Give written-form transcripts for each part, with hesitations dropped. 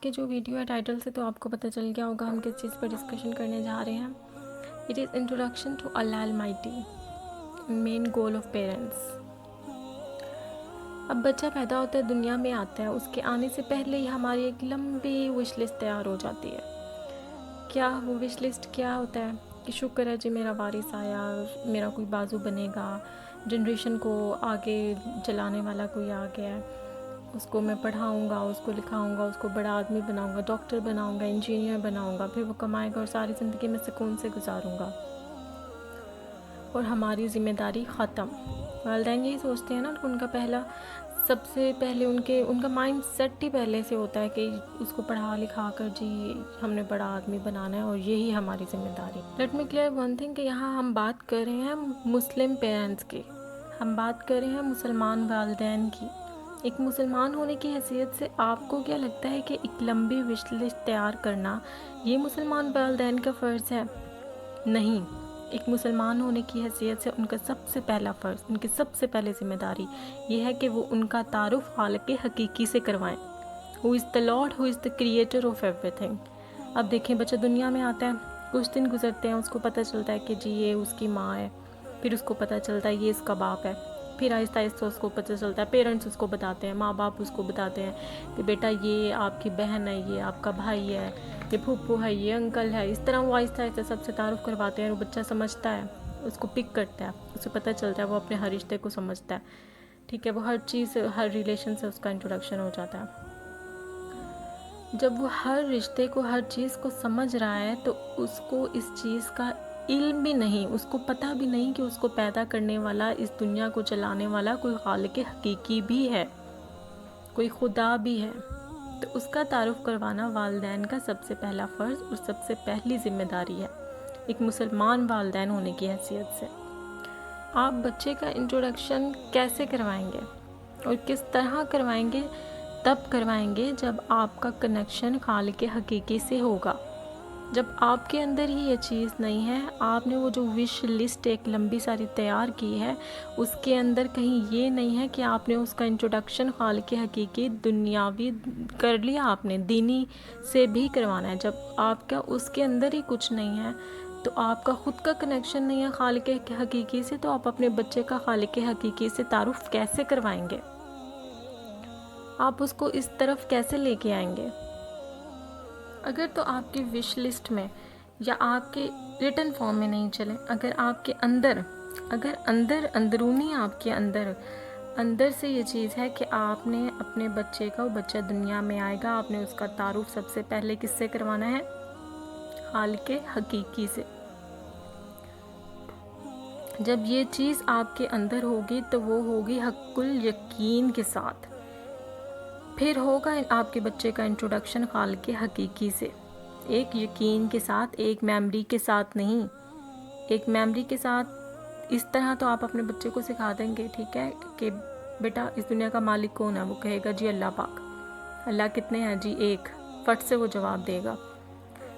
کے جو ویڈیو ہے ٹائٹل سے تو آپ کو پتہ چل گیا ہوگا ہم کس چیز پر ڈسکشن کرنے جا رہے ہیں. It is introduction to Allah almighty, main goal of parents. اب بچہ پیدا ہوتا ہے، دنیا میں آتا ہے، اس کے آنے سے پہلے ہی ہماری ایک لمبی وش لسٹ تیار ہو جاتی ہے. کیا وہ وش لسٹ کیا ہوتا ہے کہ شکر ہے جی میرا وارث آیا، میرا کوئی بازو بنے گا، جنریشن کو آگے چلانے والا کوئی آ گیا ہے، اس کو میں پڑھاؤں گا، اس کو لکھاؤں گا، اس کو بڑا آدمی بناؤں گا، ڈاکٹر بناؤں گا، انجینئر بناؤں گا، پھر وہ کمائے گا اور ساری زندگی میں سکون سے گزاروں گا اور ہماری ذمہ داری ختم. والدین یہی سوچتے ہیں نا کہ ان کا پہلا سب سے پہلے ان کا مائنڈ سیٹ ہی پہلے سے ہوتا ہے کہ اس کو پڑھا لکھا کر جی ہم نے بڑا آدمی بنانا ہے اور یہی ہماری ذمہ داری. Let me clear one thing کہ یہاں ہم بات کر رہے ہیں مسلم پیرنٹس کی، ہم بات کر رہے ہیں مسلمان والدین کی. ایک مسلمان ہونے کی حیثیت سے آپ کو کیا لگتا ہے کہ ایک لمبی وش لسٹ تیار کرنا یہ مسلمان والدین کا فرض ہے؟ نہیں. ایک مسلمان ہونے کی حیثیت سے ان کا سب سے پہلا فرض، ان کی سب سے پہلے ذمہ داری یہ ہے کہ وہ ان کا تعارف خالق حقیقی سے کروائیں. Who is the Lord, who is the creator of everything. اب دیکھیں بچہ دنیا میں آتا ہے، کچھ دن گزرتے ہیں، اس کو پتہ چلتا ہے کہ جی یہ اس کی ماں ہے، پھر اس کو پتہ چلتا ہے یہ اس کا باپ ہے، پھر آہستہ آہستہ اس کو پتہ چلتا ہے، پیرنٹس اس کو بتاتے ہیں، ماں باپ اس کو بتاتے ہیں کہ بیٹا یہ آپ کی بہن ہے، یہ آپ کا بھائی ہے، یہ پھوپھو ہے، یہ انکل ہے. اس طرح وہ آہستہ آہستہ سب سے تعارف کرواتے ہیں اور وہ بچہ سمجھتا ہے، اس کو پک کرتا ہے، اسے پتہ چلتا ہے، وہ اپنے ہر رشتے کو سمجھتا ہے. ٹھیک ہے، وہ ہر چیز، ہر ریلیشن سے اس کا انٹروڈکشن ہو جاتا ہے. جب وہ ہر رشتے کو، ہر چیز کو سمجھ رہا ہے تو اس کو اس چیز کا علم بھی نہیں، اس کو پتہ بھی نہیں کہ اس کو پیدا کرنے والا، اس دنیا کو چلانے والا کوئی خالق حقیقی بھی ہے، کوئی خدا بھی ہے. تو اس کا تعارف کروانا والدین کا سب سے پہلا فرض اور سب سے پہلی ذمہ داری ہے ایک مسلمان والدین ہونے کی حیثیت سے. آپ بچے کا انٹروڈکشن کیسے کروائیں گے اور کس طرح کروائیں گے؟ تب کروائیں گے جب آپ کا کنیکشن خالق حقیقی سے ہوگا. جب آپ کے اندر ہی یہ چیز نہیں ہے، آپ نے وہ جو وش لسٹ ایک لمبی ساری تیار کی ہے، اس کے اندر کہیں یہ نہیں ہے کہ آپ نے اس کا انٹروڈکشن خالق حقیقی دنیاوی کر لیا، آپ نے دینی سے بھی کروانا ہے. جب آپ کا اس کے اندر ہی کچھ نہیں ہے تو آپ کا خود کا کنیکشن نہیں ہے خالق حقیقی سے، تو آپ اپنے بچے کا خالق حقیقی سے تعارف کیسے کروائیں گے؟ آپ اس کو اس طرف کیسے لے کے آئیں گے؟ اگر تو آپ کی وش لسٹ میں یا آپ کے ریٹن فارم میں نہیں چلے، اگر آپ کے اندر، اندرونی آپ کے اندر سے یہ چیز ہے کہ آپ نے اپنے بچے کا، وہ بچہ دنیا میں آئے گا، آپ نے اس کا تعارف سب سے پہلے کس سے کروانا ہے؟ خالق حقیقی سے. جب یہ چیز آپ کے اندر ہوگی تو وہ ہوگی حق الیقین کے ساتھ. پھر ہوگا آپ کے بچے کا انٹروڈکشن خالق حقیقی سے، ایک یقین کے ساتھ، ایک میموری کے ساتھ نہیں. ایک میموری کے ساتھ اس طرح تو آپ اپنے بچے کو سکھا دیں گے، ٹھیک ہے، کہ بیٹا اس دنیا کا مالک کون ہے؟ وہ کہے گا جی اللہ پاک. اللہ کتنے ہیں؟ جی ایک. فٹ سے وہ جواب دے گا.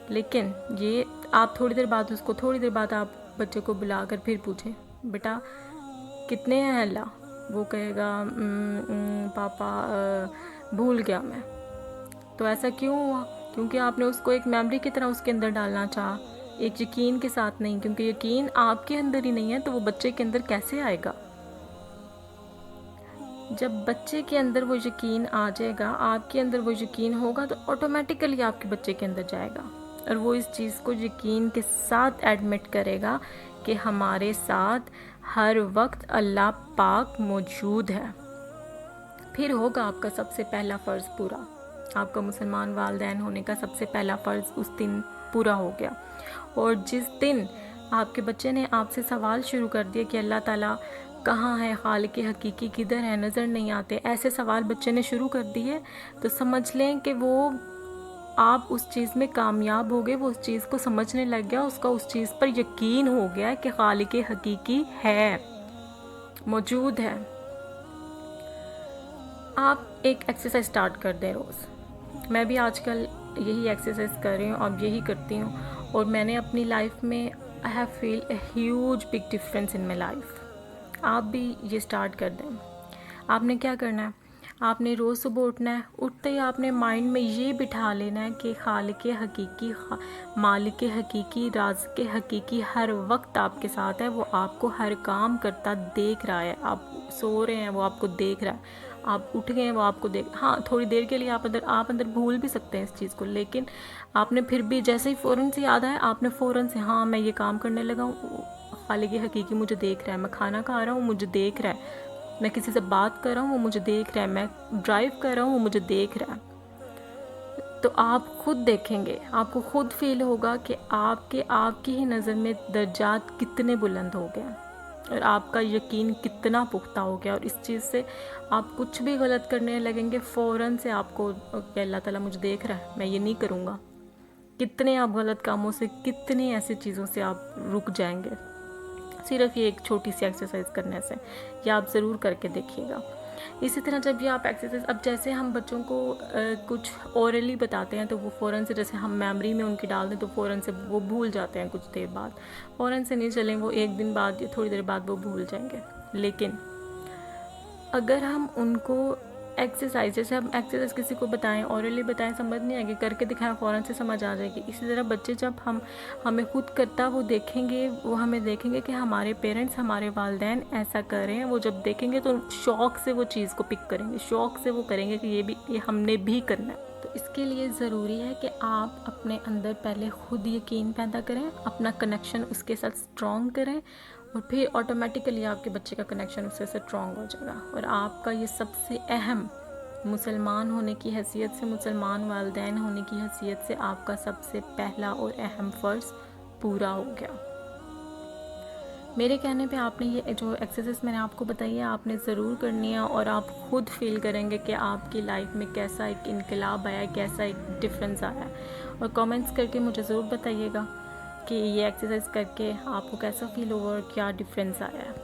لیکن یہ آپ تھوڑی دیر بعد آپ بچے کو بلا کر پھر پوچھیں بیٹا کتنے ہیں اللہ؟ وہ کہے گا پاپا بھول گیا میں. تو ایسا کیوں ہوا؟ کیونکہ آپ نے اس کو ایک میموری کی طرح اس کے اندر ڈالنا چاہا، ایک یقین کے ساتھ نہیں. کیونکہ یقین آپ کے اندر ہی نہیں ہے تو وہ بچے کے اندر کیسے آئے گا؟ جب بچے کے اندر وہ یقین آ جائے گا، آپ کے اندر وہ یقین ہوگا تو آٹومیٹیکلی آپ کے بچے کے اندر جائے گا، اور وہ اس چیز کو یقین کے ساتھ ایڈمٹ کرے گا کہ ہمارے ساتھ ہر وقت اللہ پاک موجود ہے. پھر ہوگا آپ کا سب سے پہلا فرض پورا. آپ کا مسلمان والدین ہونے کا سب سے پہلا فرض اس دن پورا ہو گیا. اور جس دن آپ کے بچے نے آپ سے سوال شروع کر دیا کہ اللہ تعالیٰ کہاں ہے، خالق حقیقی کدھر ہے، نظر نہیں آتے، ایسے سوال بچے نے شروع کر دیے، تو سمجھ لیں کہ وہ آپ اس چیز میں کامیاب ہو گئے، وہ اس چیز کو سمجھنے لگ گیا، اس کا اس چیز پر یقین ہو گیا کہ خالق حقیقی ہے، موجود ہے. آپ ایک ایکسرسائز سٹارٹ کر دیں روز. میں بھی آج کل یہی ایکسرسائز کر رہی ہوں، اب یہی کرتی ہوں، اور میں نے اپنی لائف میں I have feel a huge big difference in my life. آپ بھی یہ سٹارٹ کر دیں. آپ نے کیا کرنا ہے؟ آپ نے روز صبح اٹھنا ہے، اٹھتے ہی آپ نے مائنڈ میں یہ بٹھا لینا ہے کہ خالق حقیقی، مالک حقیقی، رازق حقیقی ہر وقت آپ کے ساتھ ہے، وہ آپ کو ہر کام کرتا دیکھ رہا ہے، آپ سو رہے ہیں وہ آپ کو دیکھ رہا ہے، آپ اٹھ گئے ہیں وہ آپ کو دیکھ، ہاں تھوڑی دیر کے لیے آپ اندر بھول بھی سکتے ہیں اس چیز کو، لیکن آپ نے پھر بھی جیسے ہی فوراً سے یاد آیا آپ نے فوراً سے ہاں میں یہ کام کرنے لگا ہوں، خالق حقیقی مجھے دیکھ رہا ہے، میں کھانا کھا رہا ہوں مجھے دیکھ رہا ہے، میں کسی سے بات کر رہا ہوں وہ مجھے دیکھ رہا ہے، میں ڈرائیو کر رہا ہوں وہ مجھے دیکھ رہا ہے۔ تو آپ خود دیکھیں گے، آپ کو خود فیل ہوگا کہ آپ کی ہی نظر میں درجات کتنے بلند ہو گئے اور آپ کا یقین کتنا پختہ ہو گیا، اور اس چیز سے آپ کچھ بھی غلط کرنے لگیں گے فوراً سے آپ کو کہ اللہ تعالیٰ مجھے دیکھ رہا ہے میں یہ نہیں کروں گا۔ کتنے آپ غلط کاموں سے، کتنی ایسی چیزوں سے آپ رک جائیں گے صرف یہ ایک چھوٹی سی ایکسرسائز کرنے سے، یہ آپ ضرور کر کے دیکھیے گا۔ اسی طرح جب یہ آپ ایکسرسائز، اب جیسے ہم بچوں کو کچھ اورلی بتاتے ہیں تو وہ فوراً سے، جیسے ہم میموری میں ان کی ڈال دیں تو فوراً سے وہ بھول جاتے ہیں، کچھ دیر بعد فوراً سے نہیں چلیں، وہ ایک دن بعد یا تھوڑی دیر بعد وہ بھول جائیں گے۔ لیکن اگر ہم ان کو ایکسرسائز، جیسے ہم ایکسرسائز کسی کو بتائیں، اورلی بتائیں، سمجھ نہیں آئے گی، کر کے دکھائیں فوراً سے سمجھ آ جائے گی۔ اسی طرح بچے جب ہمیں خود کرتا وہ دیکھیں گے، وہ ہمیں دیکھیں گے کہ ہمارے پیرنٹس، ہمارے والدین ایسا کر رہے ہیں، وہ جب دیکھیں گے تو شوق سے وہ چیز کو پک کریں گے، شوق سے وہ کریں گے کہ یہ ہم نے بھی کرنا ہے۔ تو اس کے لیے ضروری ہے کہ آپ اپنے اندر پہلے خود یقین پیدا کریں، اپنا کنیکشن اس کے ساتھ اسٹرانگ کریں، اور پھر آٹومیٹیکلی آپ کے بچے کا کنیکشن اس سے اسٹرانگ ہو جائے گا، اور آپ کا یہ سب سے اہم، مسلمان ہونے کی حیثیت سے، مسلمان والدین ہونے کی حیثیت سے آپ کا سب سے پہلا اور اہم فرض پورا ہو گیا۔ میرے کہنے پہ آپ نے یہ جو ایکسرسائز میں نے آپ کو بتائی ہے آپ نے ضرور کرنی ہے، اور آپ خود فیل کریں گے کہ آپ کی لائف میں کیسا ایک انقلاب آیا ہے، کیسا ایک ڈفرینس آیا ہے، اور کامنٹس کر کے مجھے ضرور بتائیے گا کہ یہ ایکسرسائز کر کے آپ کو کیسا فیل ہوا اور کیا ڈفرینس آیا ہے۔